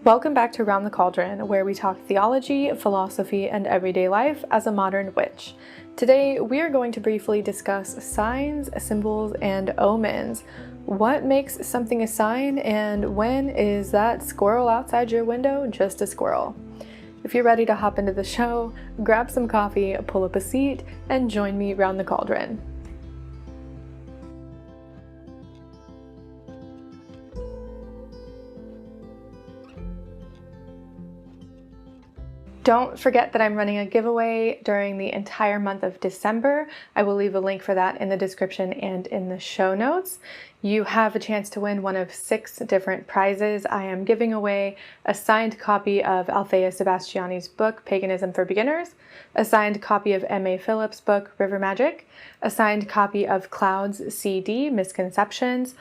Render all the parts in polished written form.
Welcome back to Round the Cauldron, where we talk theology, philosophy, and everyday life as a modern witch. Today, we are going to briefly discuss signs, symbols, and omens. What makes something a sign, and when is that squirrel outside your window just a squirrel? If you're ready to hop into the show, grab some coffee, pull up a seat, and join me round the cauldron. Don't forget that I'm running a giveaway during the entire month of December. I will leave a link for that in the description and in the show notes. You have a chance to win one of 6 different prizes. I am giving away a signed copy of Althea Sebastiani's book, Paganism for Beginners, a signed copy of M.A. Phillips' book, River Magic, a signed copy of Cloud's CD, Misconceptions,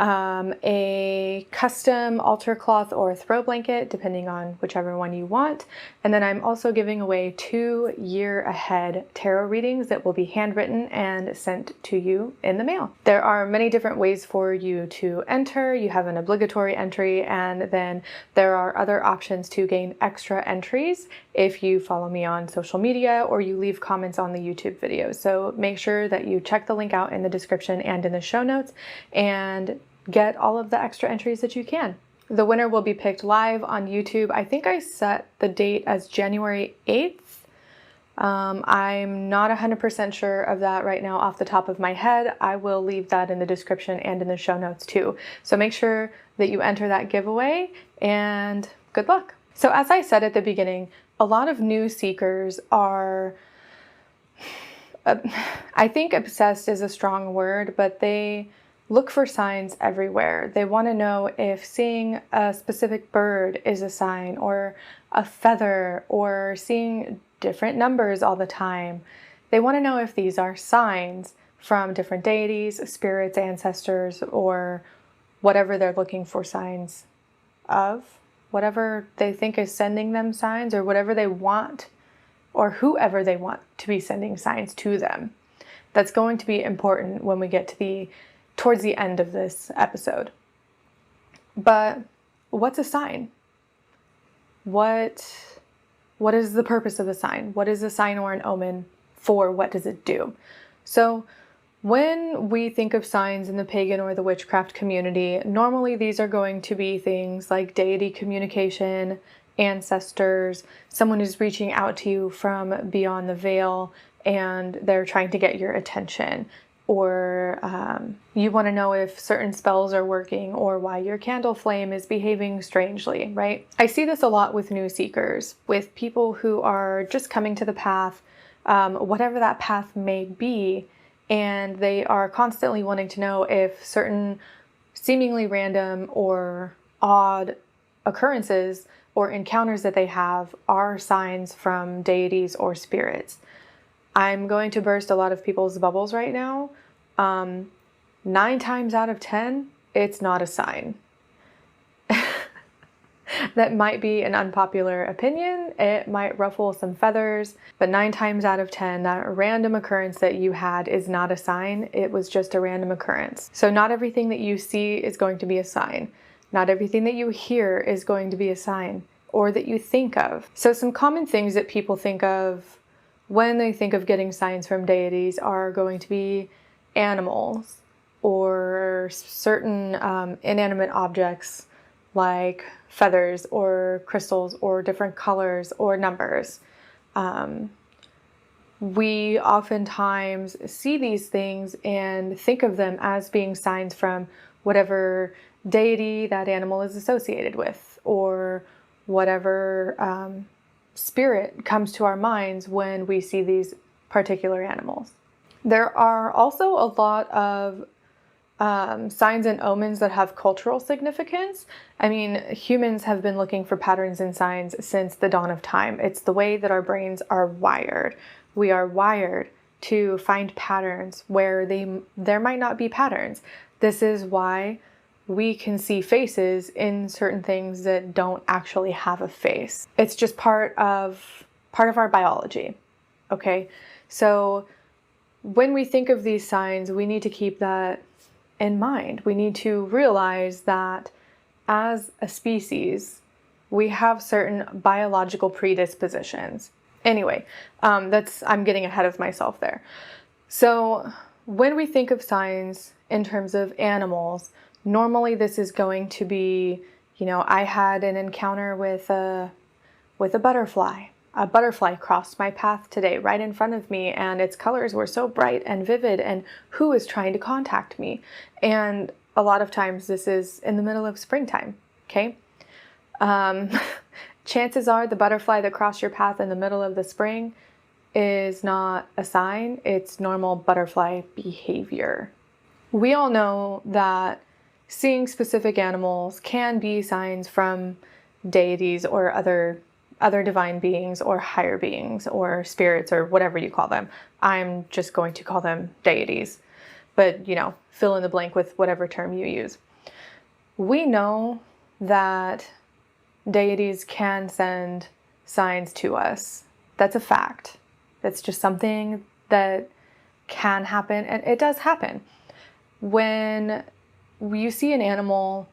a custom altar cloth or throw blanket, depending on whichever one you want. And then I'm also giving away 2 year ahead tarot readings that will be handwritten and sent to you in the mail. There are many different ways for you to enter. You have an obligatory entry, and then there are other options to gain extra entries if you follow me on social media or you leave comments on the YouTube videos. So make sure that you check the link out in the description and in the show notes and get all of the extra entries that you can. The winner will be picked live on YouTube. I think I set the date as January 8th. I'm not 100% sure of that right now off the top of my head. I will leave that in the description and in the show notes too. So make sure that you enter that giveaway and good luck. So as I said at the beginning, a lot of new seekers are, I think obsessed is a strong word, but they look for signs everywhere. They want to know if seeing a specific bird is a sign, or a feather, or seeing different numbers all the time. They want to know if these are signs from different deities, spirits, ancestors, or whatever they're looking for signs of, whatever they think is sending them signs, or whatever they want, or whoever they want to be sending signs to them. That's going to be important when we get to towards the end of this episode. But what's a sign? What is the purpose of a sign? What is a sign or an omen for? What does it do? So when we think of signs in the pagan or the witchcraft community, normally these are going to be things like deity communication, ancestors, someone who's reaching out to you from beyond the veil and they're trying to get your attention. Or you want to know if certain spells are working or why your candle flame is behaving strangely, right? I see this a lot with new seekers, with people who are just coming to the path, whatever that path may be, and they are constantly wanting to know if certain seemingly random or odd occurrences or encounters that they have are signs from deities or spirits. I'm going to burst a lot of people's bubbles right now. 9 times out of 10, it's not a sign. That might be an unpopular opinion. It might ruffle some feathers, but 9 times out of 10, that random occurrence that you had is not a sign. It was just a random occurrence. So not everything that you see is going to be a sign. Not everything that you hear is going to be a sign, or that you think of. So some common things that people think of when they think of getting signs from deities are going to be animals or certain inanimate objects like feathers or crystals or different colors or numbers. We oftentimes see these things and think of them as being signs from whatever deity that animal is associated with, or whatever spirit comes to our minds when we see these particular animals. There are also a lot of signs and omens that have cultural significance. I mean, humans have been looking for patterns and signs since the dawn of time. It's the way that our brains are wired. We are wired to find patterns where there might not be patterns. This is why we can see faces in certain things that don't actually have a face. It's just part of our biology. Okay? So when we think of these signs, we need to keep that in mind. We need to realize that as a species, We have certain biological predispositions. Anyway, I'm getting ahead of myself there. So when we think of signs in terms of animals, normally this is going to be, I had an encounter with a butterfly. A butterfly crossed my path today right in front of me, and its colors were so bright and vivid, and who is trying to contact me? And a lot of times this is in the middle of springtime, okay? Chances are the butterfly that crossed your path in the middle of the spring is not a sign. It's normal butterfly behavior. We all know that seeing specific animals can be signs from deities or other divine beings or higher beings or spirits or whatever you call them. I'm just going to call them deities, but fill in the blank with whatever term you use. We know that deities can send signs to us. That's a fact. That's just something that can happen, and it does happen. When you see an animal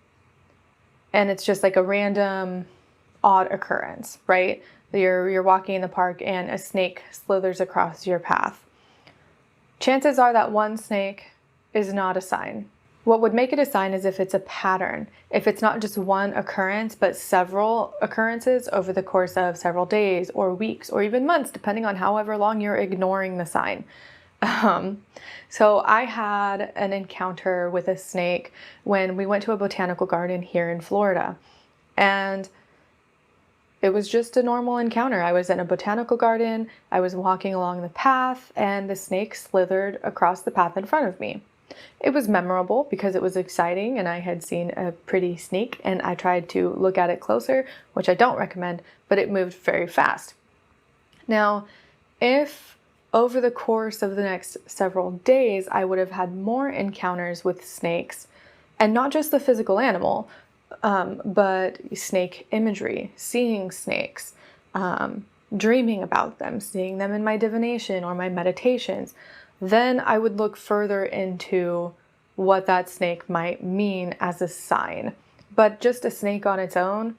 and it's just like a random odd occurrence, right? You're walking in the park and a snake slithers across your path. Chances are that one snake is not a sign. What would make it a sign is if it's a pattern. If it's not just one occurrence, but several occurrences over the course of several days or weeks or even months, depending on however long you're ignoring the sign. So I had an encounter with a snake when we went to a botanical garden here in Florida. And it was just a normal encounter. I was in a botanical garden, I was walking along the path, and the snake slithered across the path in front of me. It was memorable because it was exciting and I had seen a pretty snake, and I tried to look at it closer, which I don't recommend, but it moved very fast. Now, if over the course of the next several days, I would have had more encounters with snakes, and not just the physical animal, but snake imagery, seeing snakes, dreaming about them, seeing them in my divination or my meditations, then I would look further into what that snake might mean as a sign. But just a snake on its own,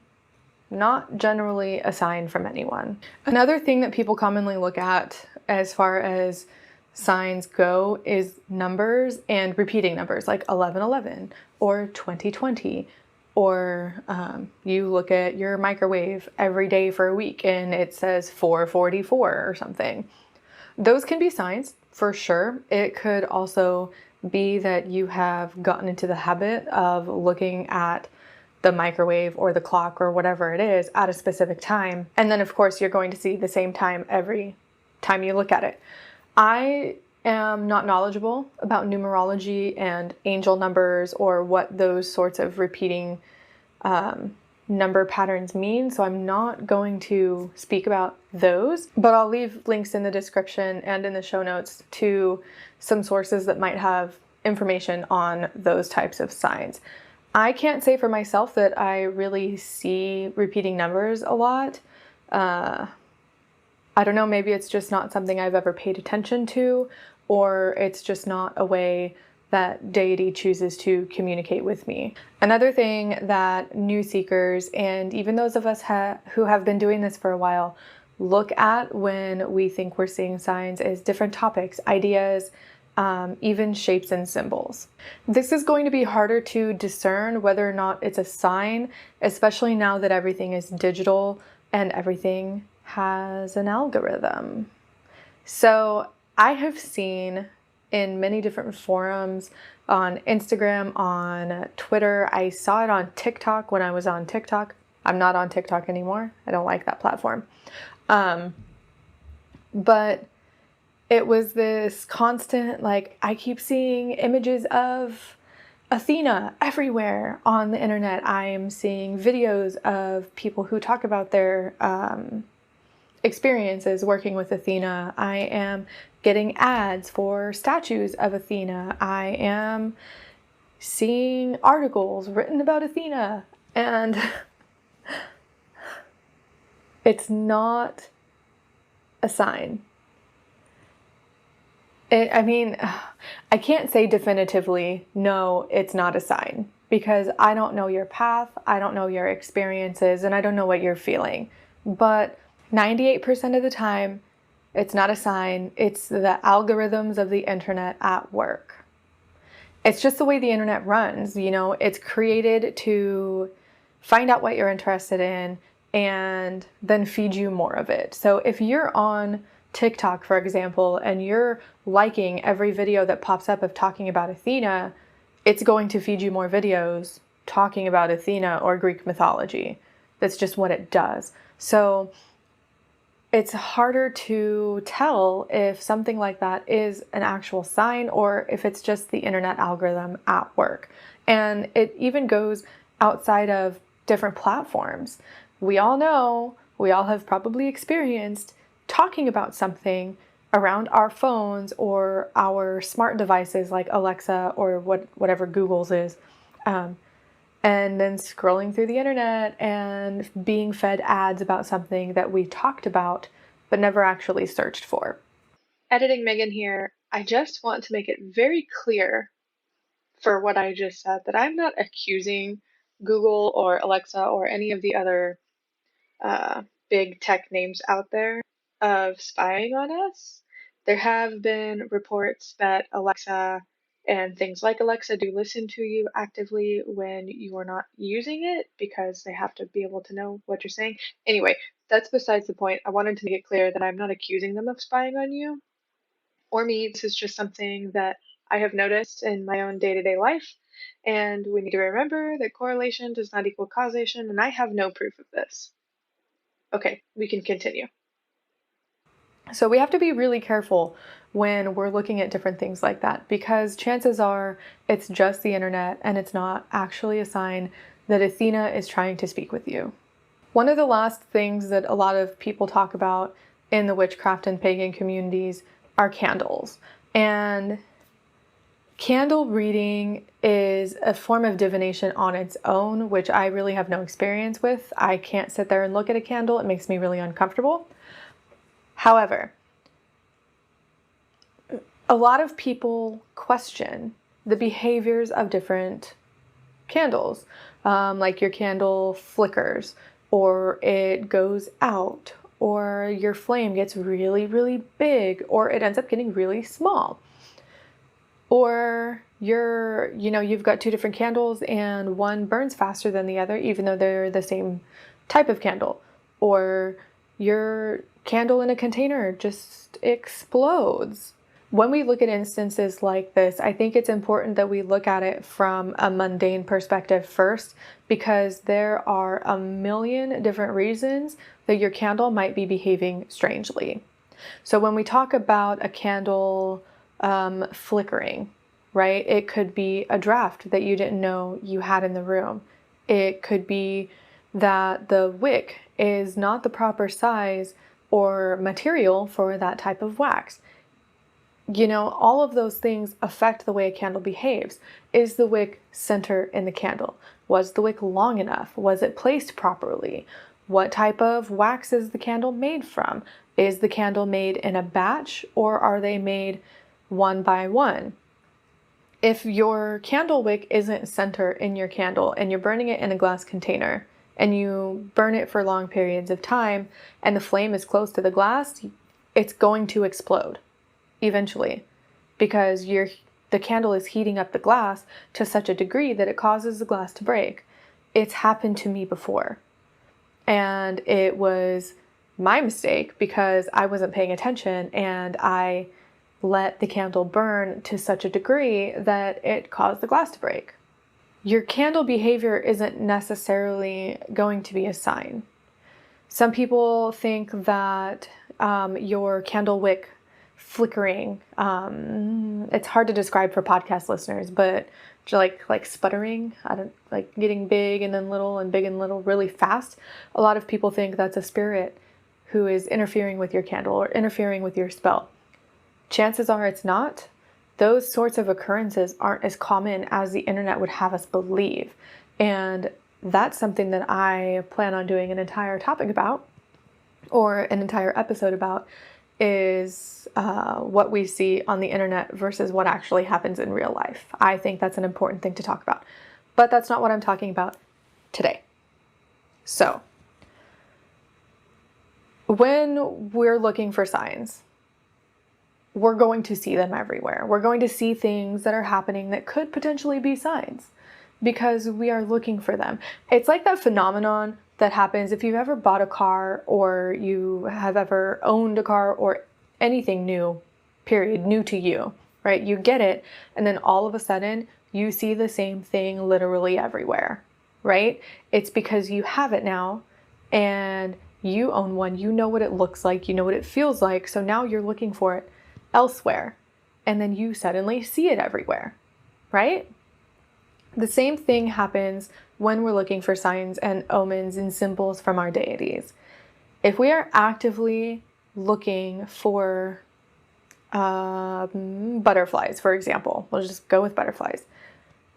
not generally a sign from anyone. Another thing that people commonly look at as far as signs go is numbers and repeating numbers like 1111 or 2020. Or you look at your microwave every day for a week and it says 444 or something. Those can be signs for sure. It could also be that you have gotten into the habit of looking at the microwave or the clock or whatever it is at a specific time. And then of course you're going to see the same time every time you look at it. I am not knowledgeable about numerology and angel numbers or what those sorts of repeating number patterns mean, so I'm not going to speak about those, but I'll leave links in the description and in the show notes to some sources that might have information on those types of signs. I can't say for myself that I really see repeating numbers a lot. I don't know, maybe it's just not something I've ever paid attention to, or it's just not a way that deity chooses to communicate with me. Another thing that new seekers, and even those of us who have been doing this for a while, look at when we think we're seeing signs is different topics, ideas, even shapes and symbols. This is going to be harder to discern whether or not it's a sign, especially now that everything is digital and everything has an algorithm. So I have seen in many different forums, on Instagram, on Twitter. I saw it on TikTok when I was on TikTok. I'm not on TikTok anymore. I don't like that platform. But it was this constant, like, I keep seeing images of Athena everywhere on the internet. I am seeing videos of people who talk about their experiences working with Athena. I am getting ads for statues of Athena. I am seeing articles written about Athena, and it's not a sign. I can't say definitively, no, it's not a sign. because I don't know your path, I don't know your experiences, and I don't know what you're feeling. But 98% of the time, it's not a sign, it's the algorithms of the internet at work. It's just the way the internet runs, you know, it's created to find out what you're interested in and then feed you more of it. So if you're on TikTok, for example, and you're liking every video that pops up of talking about Athena, it's going to feed you more videos talking about Athena or Greek mythology. That's just what it does. So it's harder to tell if something like that is an actual sign or if it's just the internet algorithm at work. And it even goes outside of different platforms. We all know, we all have probably experienced talking about something around our phones or our smart devices like Alexa or whatever Google's is. And then scrolling through the internet and being fed ads about something that we talked about but never actually searched for. Editing Megan here. I just want to make it very clear for what I just said that I'm not accusing Google or Alexa or any of the other big tech names out there of spying on us. There have been reports that Alexa and things like Alexa do listen to you actively when you are not using it because they have to be able to know what you're saying. Anyway, that's besides the point. I wanted to make it clear that I'm not accusing them of spying on you or me. This is just something that I have noticed in my own day-to-day life. And we need to remember that correlation does not equal causation, and I have no proof of this. Okay, we can continue. So we have to be really careful when we're looking at different things like that, because chances are it's just the internet and it's not actually a sign that Athena is trying to speak with you. One of the last things that a lot of people talk about in the witchcraft and pagan communities are candles. And candle reading is a form of divination on its own, which I really have no experience with. I can't sit there and look at a candle. It makes me really uncomfortable. However, a lot of people question the behaviors of different candles, like your candle flickers, or it goes out, or your flame gets really, really big, or it ends up getting really small. Or you've got two different candles and one burns faster than the other, even though they're the same type of candle. Or your candle in a container just explodes. When we look at instances like this, I think it's important that we look at it from a mundane perspective first, because there are a million different reasons that your candle might be behaving strangely. So when we talk about a candle flickering, right? It could be a draft that you didn't know you had in the room. It could be that the wick is not the proper size or material for that type of wax. You know, all of those things affect the way a candle behaves. Is the wick center in the candle? Was the wick long enough? Was it placed properly? What type of wax is the candle made from? Is the candle made in a batch, or are they made one by one? If your candle wick isn't center in your candle and you're burning it in a glass container and you burn it for long periods of time and the flame is close to the glass, it's going to explode eventually, because the candle is heating up the glass to such a degree that it causes the glass to break. It's happened to me before, and it was my mistake because I wasn't paying attention and I let the candle burn to such a degree that it caused the glass to break. Your candle behavior isn't necessarily going to be a sign. Some people think that your candle wick flickering, it's hard to describe for podcast listeners, but like sputtering, like getting big and then little and big and little really fast. A lot of people think that's a spirit who is interfering with your candle or interfering with your spell. Chances are it's not. Those sorts of occurrences aren't as common as the internet would have us believe. And that's something that I plan on doing an entire topic about, or an entire episode about, is what we see on the internet versus what actually happens in real life. I think that's an important thing to talk about. But that's not what I'm talking about today. So, when we're looking for signs, we're going to see them everywhere. We're going to see things that are happening that could potentially be signs because we are looking for them. It's like that phenomenon that happens if you've ever bought a car or you have ever owned a car or anything new, period, new to you, right? You get it, and then all of a sudden you see the same thing literally everywhere, right? It's because you have it now and you own one. You know what it looks like, you know what it feels like, so now you're looking for it elsewhere, and then you suddenly see it everywhere, right? The same thing happens when we're looking for signs and omens and symbols from our deities. If we are actively looking for butterflies, for example, we'll just go with butterflies.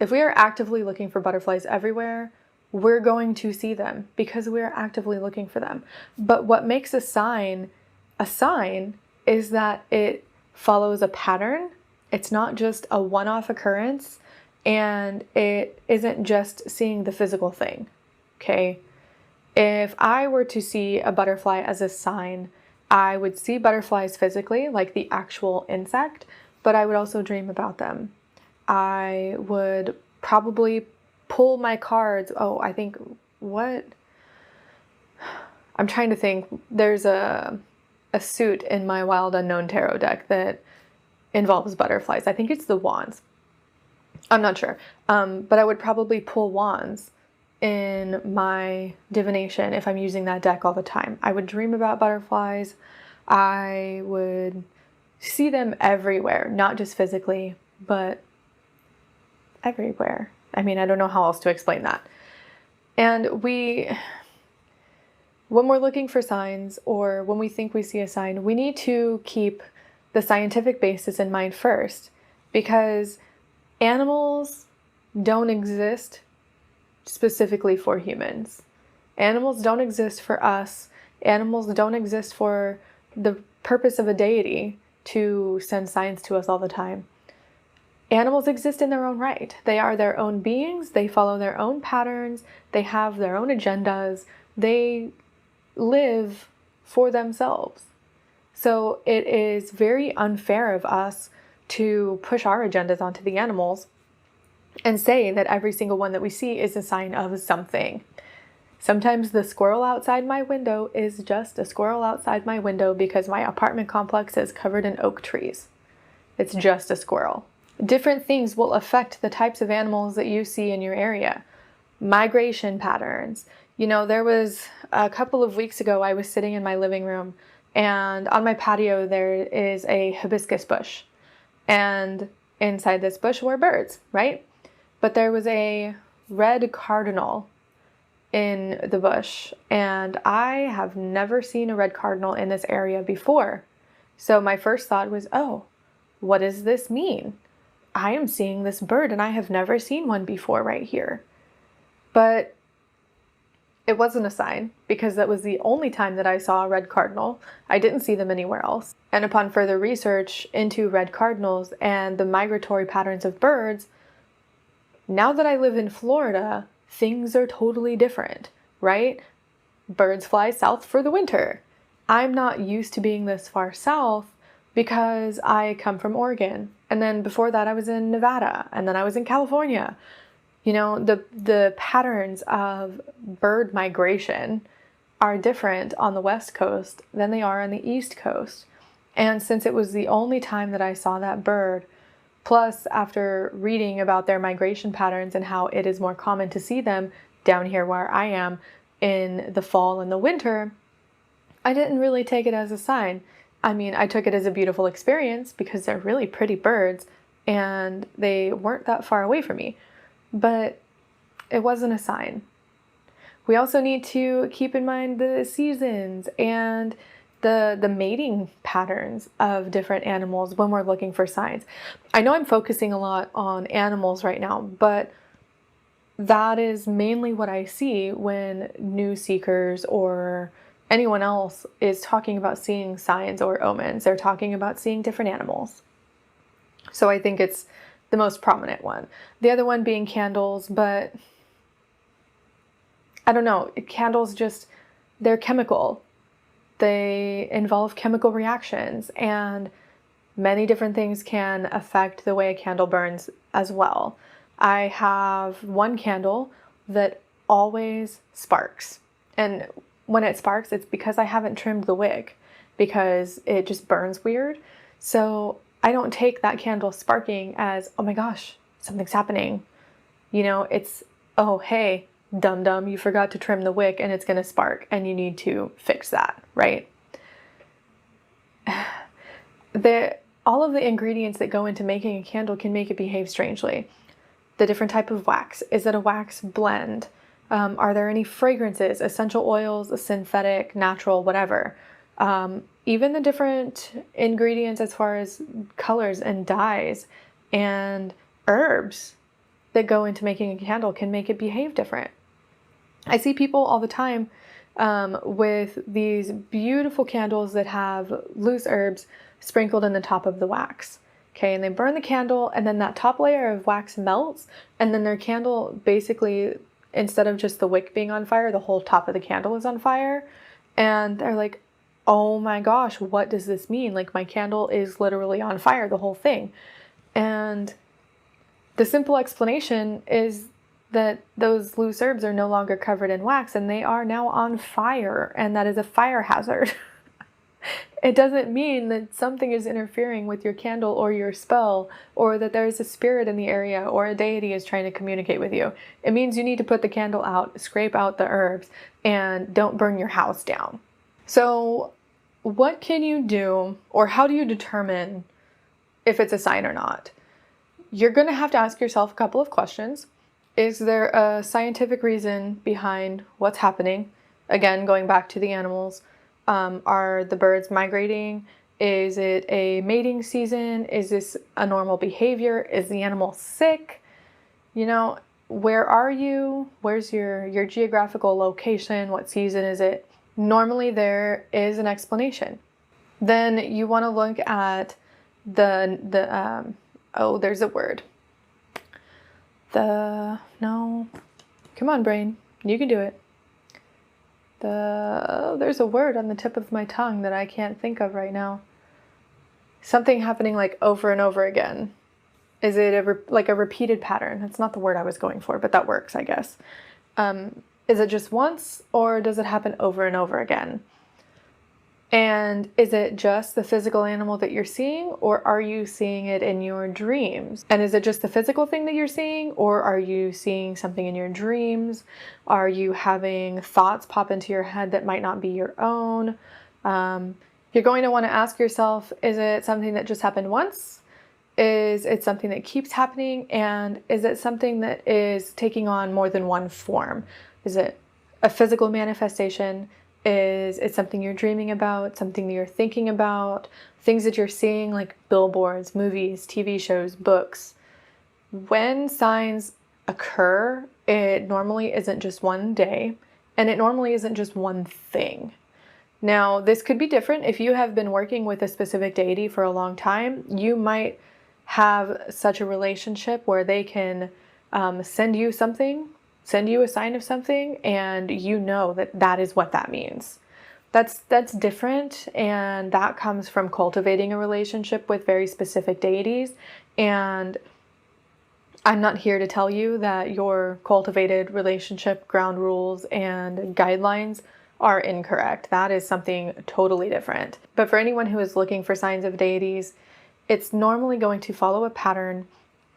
If we are actively looking for butterflies everywhere, we're going to see them because we're actively looking for them. But what makes a sign is that it follows a pattern. It's not just a one-off occurrence, and it isn't just seeing the physical thing, okay? If I were to see a butterfly as a sign, I would see butterflies physically, like the actual insect, but I would also dream about them. I would probably pull my cards. I'm trying to think. There's a suit in my Wild Unknown tarot deck that involves butterflies. I think it's the wands. I'm not sure. But I would probably pull wands in my divination if I'm using that deck all the time. I would dream about butterflies. I would see them everywhere, not just physically, but everywhere. I mean, I don't know how else to explain that. And when we're looking for signs, or when we think we see a sign, we need to keep the scientific basis in mind first, because animals don't exist specifically for humans. Animals don't exist for us. Animals don't exist for the purpose of a deity to send signs to us all the time. Animals exist in their own right. They are their own beings. They follow their own patterns. They have their own agendas. They live for themselves. So it is very unfair of us to push our agendas onto the animals and say that every single one that we see is a sign of something. Sometimes the squirrel outside my window is just a squirrel outside my window because my apartment complex is covered in oak trees. It's just a squirrel. Different things will affect the types of animals that you see in your area. Migration patterns. There was a couple of weeks ago, I was sitting in my living room, and on my patio there is a hibiscus bush. And inside this bush were birds, right? But there was a red cardinal in the bush, and I have never seen a red cardinal in this area before. So my first thought was, oh, what does this mean? I am seeing this bird and I have never seen one before right here. But it wasn't a sign, because that was the only time that I saw a red cardinal. I didn't see them anywhere else. And upon further research into red cardinals and the migratory patterns of birds, now that I live in Florida, things are totally different, right? Birds fly south for the winter. I'm not used to being this far south because I come from Oregon. And then before that, I was in Nevada, and then I was in California. The patterns of bird migration are different on the West Coast than they are on the East Coast. And since it was the only time that I saw that bird, plus after reading about their migration patterns and how it is more common to see them down here where I am in the fall and the winter, I didn't really take it as a sign. I mean, I took it as a beautiful experience because they're really pretty birds and they weren't that far away from me. But it wasn't a sign. We also need to keep in mind the seasons and the mating patterns of different animals when we're looking for signs. I know I'm focusing a lot on animals right now, but that is mainly what I see when news seekers or anyone else is talking about seeing signs or omens. They're talking about seeing different animals. So I think it's the most prominent one. The other one being candles, but I don't know, candles just, they're chemical. They involve chemical reactions, and many different things can affect the way a candle burns as well. I have one candle that always sparks. And when it sparks, it's because I haven't trimmed the wick, because it just burns weird. So I don't take that candle sparking as, oh my gosh, something's happening. You know, it's, oh, hey, dum-dum, you forgot to trim the wick and it's going to spark and you need to fix that, right? All of the ingredients that go into making a candle can make it behave strangely. The different type of wax. Is it a wax blend? Are there any fragrances, essential oils, synthetic, natural, whatever? Even the different ingredients as far as colors and dyes and herbs that go into making a candle can make it behave different. I see people all the time with these beautiful candles that have loose herbs sprinkled in the top of the wax. Okay, and they burn the candle, and then that top layer of wax melts, and then their candle basically, instead of just the wick being on fire, the whole top of the candle is on fire. And they're like, oh my gosh, what does this mean? Like, my candle is literally on fire, the whole thing. And the simple explanation is that those loose herbs are no longer covered in wax and they are now on fire, and that is a fire hazard. It doesn't mean that something is interfering with your candle or your spell, or that there's a spirit in the area or a deity is trying to communicate with you. It means you need to put the candle out, scrape out the herbs, and don't burn your house down. So what can you do, or how do you determine if it's a sign or not? You're going to have to ask yourself a couple of questions. Is there a scientific reason behind what's happening? Again, going back to the animals. Are the birds migrating? Is it a mating season? Is this a normal behavior? Is the animal sick? You know, where are you? Where's your geographical location? What season is it? Normally there is an explanation. Then you want to look at there's a word. No, come on, brain, you can do it. There's a word on the tip of my tongue that I can't think of right now. Something happening like over and over again. Is it like a repeated pattern? That's not the word I was going for, but that works, I guess. Is it just once, or does it happen over and over again? And is it just the physical animal that you're seeing, or are you seeing it in your dreams? And is it just the physical thing that you're seeing, or are you seeing something in your dreams? Are you having thoughts pop into your head that might not be your own? You're going to want to ask yourself, is it something that just happened once? Is it something that keeps happening? And is it something that is taking on more than one form? Is it a physical manifestation? Is it something you're dreaming about, something that you're thinking about, things that you're seeing like billboards, movies, TV shows, books? When signs occur, it normally isn't just one day, and it normally isn't just one thing. Now, this could be different. If you have been working with a specific deity for a long time, you might have such a relationship where they can send you something, send you a sign of something, and you know that that is what that means. That's different, and that comes from cultivating a relationship with very specific deities. And I'm not here to tell you that your cultivated relationship ground rules and guidelines are incorrect. That is something totally different. But for anyone who is looking for signs of deities, it's normally going to follow a pattern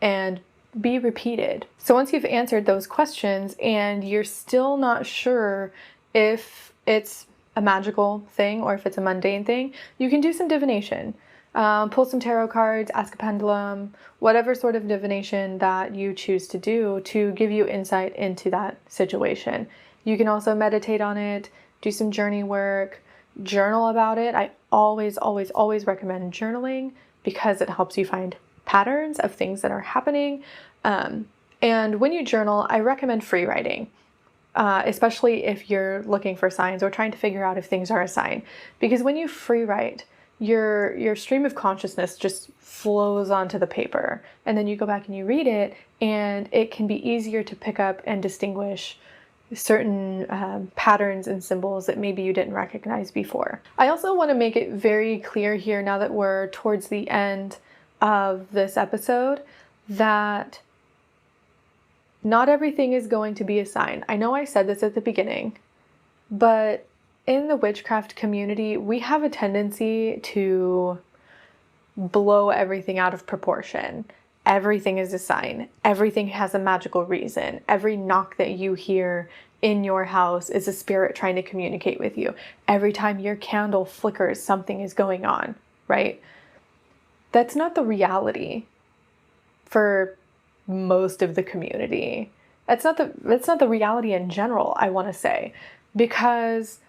and be repeated. So once you've answered those questions and you're still not sure if it's a magical thing or if it's a mundane thing, you can do some divination. Pull some tarot cards, ask a pendulum, whatever sort of divination that you choose to do to give you insight into that situation. You can also meditate on it, do some journey work, journal about it. I always recommend journaling because it helps you find patterns of things that are happening. And when you journal, I recommend free writing, especially if you're looking for signs or trying to figure out if things are a sign. Because when you free write, your stream of consciousness just flows onto the paper, and then you go back and you read it, and it can be easier to pick up and distinguish certain patterns and symbols that maybe you didn't recognize before. I also want to make it very clear here, now that we're towards the end of this episode, that not everything is going to be a sign. I know I said this at the beginning, but in the witchcraft community, we have a tendency to blow everything out of proportion. Everything is a sign. Everything has a magical reason. Every knock that you hear in your house is a spirit trying to communicate with you. Every time your candle flickers, something is going on, right? That's not the reality for most of the community. That's not the reality in general, I want to say, because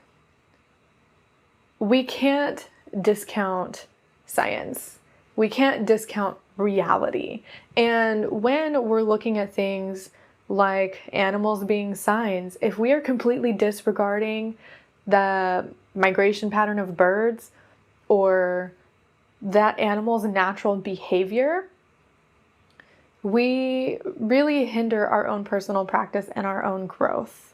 we can't discount science. We can't discount reality. And when we're looking at things like animals being signs, if we are completely disregarding the migration pattern of birds or that animal's natural behavior, we really hinder our own personal practice and our own growth.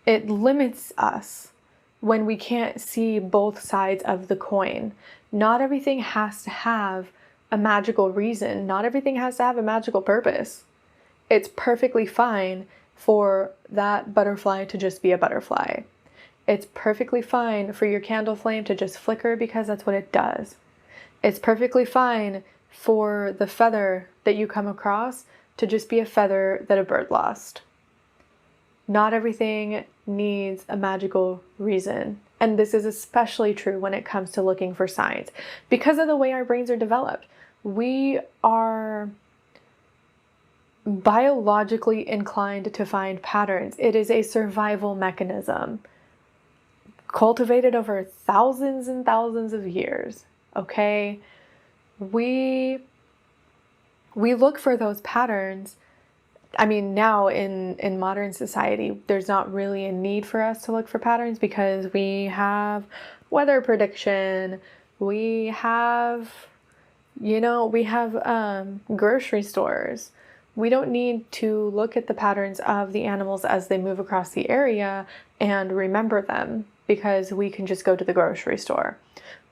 It limits us when we can't see both sides of the coin. Not everything has to have a magical reason. Not everything has to have a magical purpose. It's perfectly fine for that butterfly to just be a butterfly. It's perfectly fine for your candle flame to just flicker because that's what it does. It's perfectly fine for the feather that you come across to just be a feather that a bird lost. Not everything needs a magical reason. And this is especially true when it comes to looking for signs. Because of the way our brains are developed, we are biologically inclined to find patterns. It is a survival mechanism cultivated over thousands and thousands of years. Okay? We look for those patterns. I mean, now in modern society, there's not really a need for us to look for patterns because we have weather prediction, we have grocery stores. We don't need to look at the patterns of the animals as they move across the area and remember them because we can just go to the grocery store.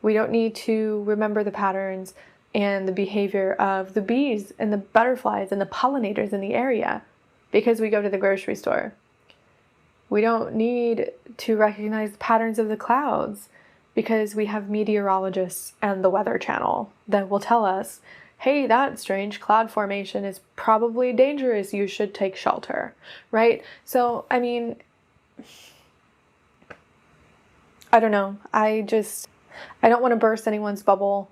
We don't need to remember the patterns and the behavior of the bees and the butterflies and the pollinators in the area because we go to the grocery store. We don't need to recognize the patterns of the clouds because we have meteorologists and the Weather Channel that will tell us, hey, that strange cloud formation is probably dangerous. You should take shelter, right? So, I mean, I don't know. I don't want to burst anyone's bubble.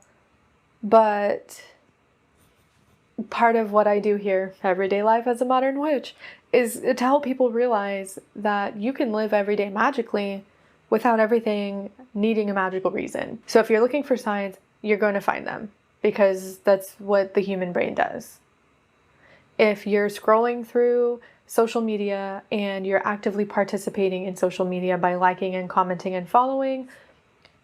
But part of what I do here, everyday life as a modern witch, is to help people realize that you can live every day magically without everything needing a magical reason. So if you're looking for signs, you're going to find them because that's what the human brain does. If you're scrolling through social media and you're actively participating in social media by liking and commenting and following,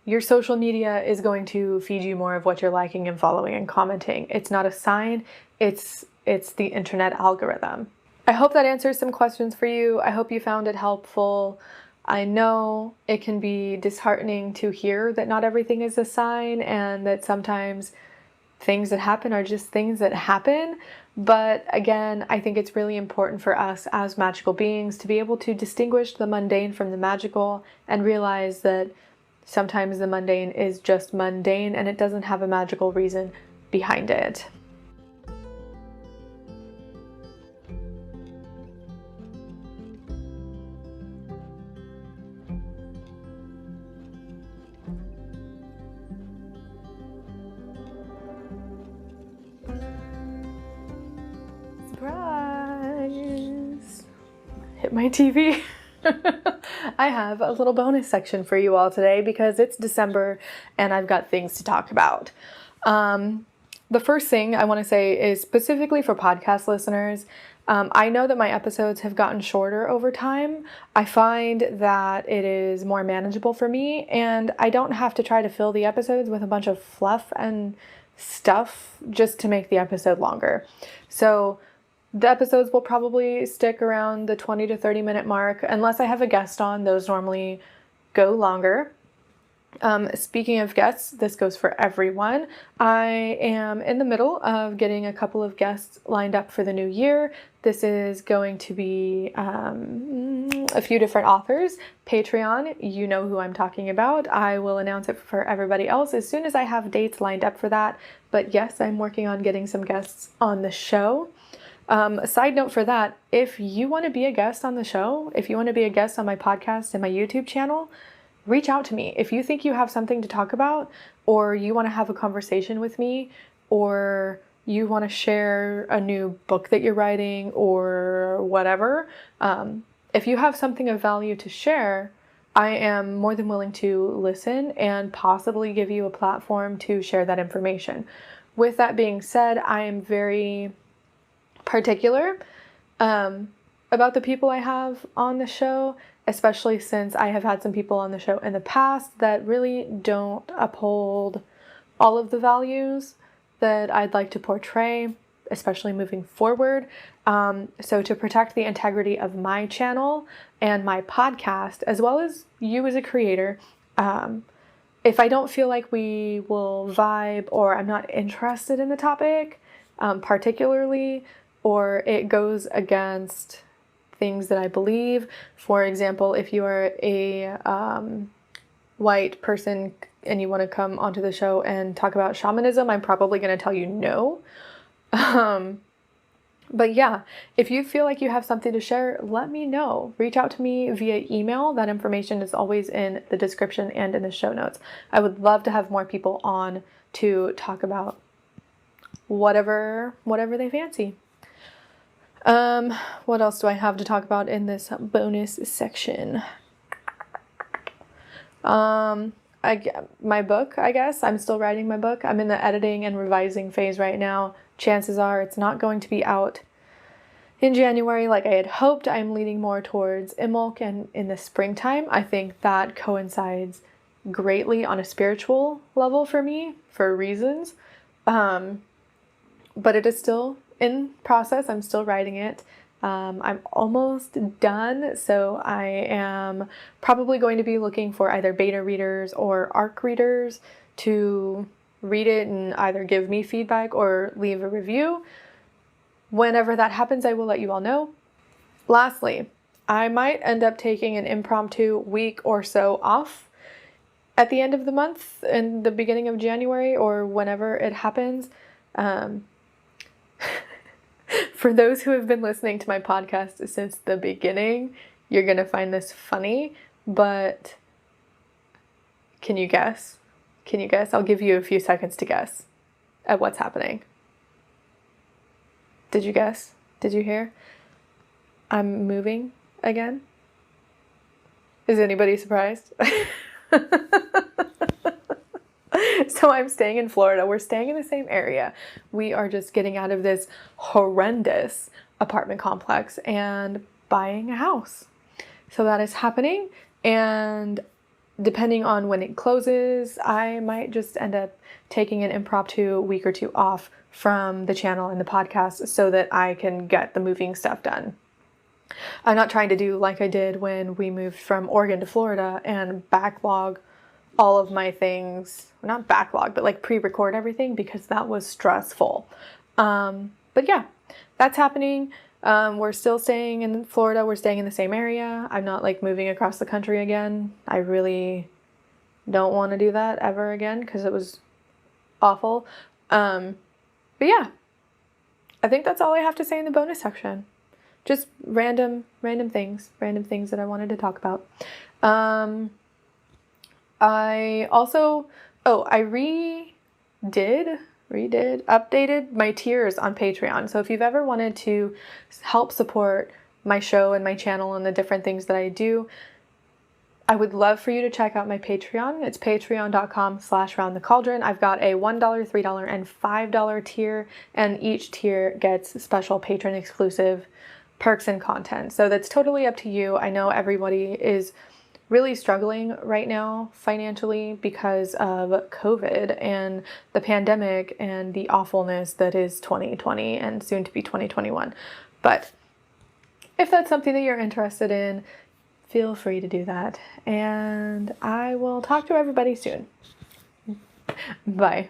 your social media is going to feed you more of what you're liking and following and commenting. It's not a sign, it's the internet algorithm. I hope that answers some questions for you. I hope you found it helpful. I know it can be disheartening to hear that not everything is a sign and that sometimes things that happen are just things that happen. But again, I think it's really important for us as magical beings to be able to distinguish the mundane from the magical and realize that sometimes the mundane is just mundane and it doesn't have a magical reason behind it. Surprise! Hit my TV. I have a little bonus section for you all today because it's December and I've got things to talk about. The first thing I want to say is specifically for podcast listeners, I know that my episodes have gotten shorter over time. I find that it is more manageable for me, and I don't have to try to fill the episodes with a bunch of fluff and stuff just to make the episode longer. So the episodes will probably stick around the 20 to 30 minute mark. Unless I have a guest on, those normally go longer. Speaking of guests, this goes for everyone. I am in the middle of getting a couple of guests lined up for the new year. This is going to be a few different authors. Patreon, you know who I'm talking about. I will announce it for everybody else as soon as I have dates lined up for that. But yes, I'm working on getting some guests on the show. A side note for that, if you want to be a guest on the show, if you want to be a guest on my podcast and my YouTube channel, reach out to me. If you think you have something to talk about, or you want to have a conversation with me, or you want to share a new book that you're writing or whatever, if you have something of value to share, I am more than willing to listen and possibly give you a platform to share that information. With that being said, I am very particular about the people I have on the show, especially since I have had some people on the show in the past that really don't uphold all of the values that I'd like to portray, especially moving forward. So to protect the integrity of my channel and my podcast, as well as you as a creator, if I don't feel like we will vibe, or I'm not interested in the topic particularly, or it goes against things that I believe. For example, if you are a white person and you want to come onto the show and talk about shamanism, I'm probably going to tell you no. But yeah, if you feel like you have something to share, let me know. Reach out to me via email. That information is always in the description and in the show notes. I would love to have more people on to talk about whatever they fancy. What else do I have to talk about in this bonus section? My book, I guess. I'm still writing my book. I'm in the editing and revising phase right now. Chances are it's not going to be out in January like I had hoped. I'm leaning more towards Imbolc and in the springtime. I think that coincides greatly on a spiritual level for me, for reasons. But it is still in process. I'm still writing it. I'm almost done, so I am probably going to be looking for either beta readers or ARC readers to read it and either give me feedback or leave a review. Whenever that happens, I will let you all know. Lastly, I might end up taking an impromptu week or so off at the end of the month, in the beginning of January, or whenever it happens. For those who have been listening to my podcast since the beginning, you're going to find this funny, but can you guess? Can you guess? I'll give you a few seconds to guess at what's happening. Did you guess? Did you hear? I'm moving again. Is anybody surprised? So I'm staying in Florida. We're staying in the same area. We are just getting out of this horrendous apartment complex and buying a house. So that is happening. And depending on when it closes, I might just end up taking an impromptu week or two off from the channel and the podcast so that I can get the moving stuff done. I'm not trying to do like I did when we moved from Oregon to Florida and backlog all of my things, not backlog, but like pre-record everything, because that was stressful. But yeah, that's happening. We're still staying in Florida. We're staying in the same area. I'm not like moving across the country again. I really don't want to do that ever again because it was awful. But yeah, I think that's all I have to say in the bonus section. Just random things that I wanted to talk about. I also, I updated my tiers on Patreon. So if you've ever wanted to help support my show and my channel and the different things that I do, I would love for you to check out my Patreon. It's patreon.com/roundthecauldron. I've got a $1, $3, and $5 tier, and each tier gets special patron exclusive perks and content. So that's totally up to you. I know everybody is really struggling right now financially because of COVID and the pandemic and the awfulness that is 2020 and soon to be 2021. But if that's something that you're interested in, feel free to do that. And I will talk to everybody soon. Bye.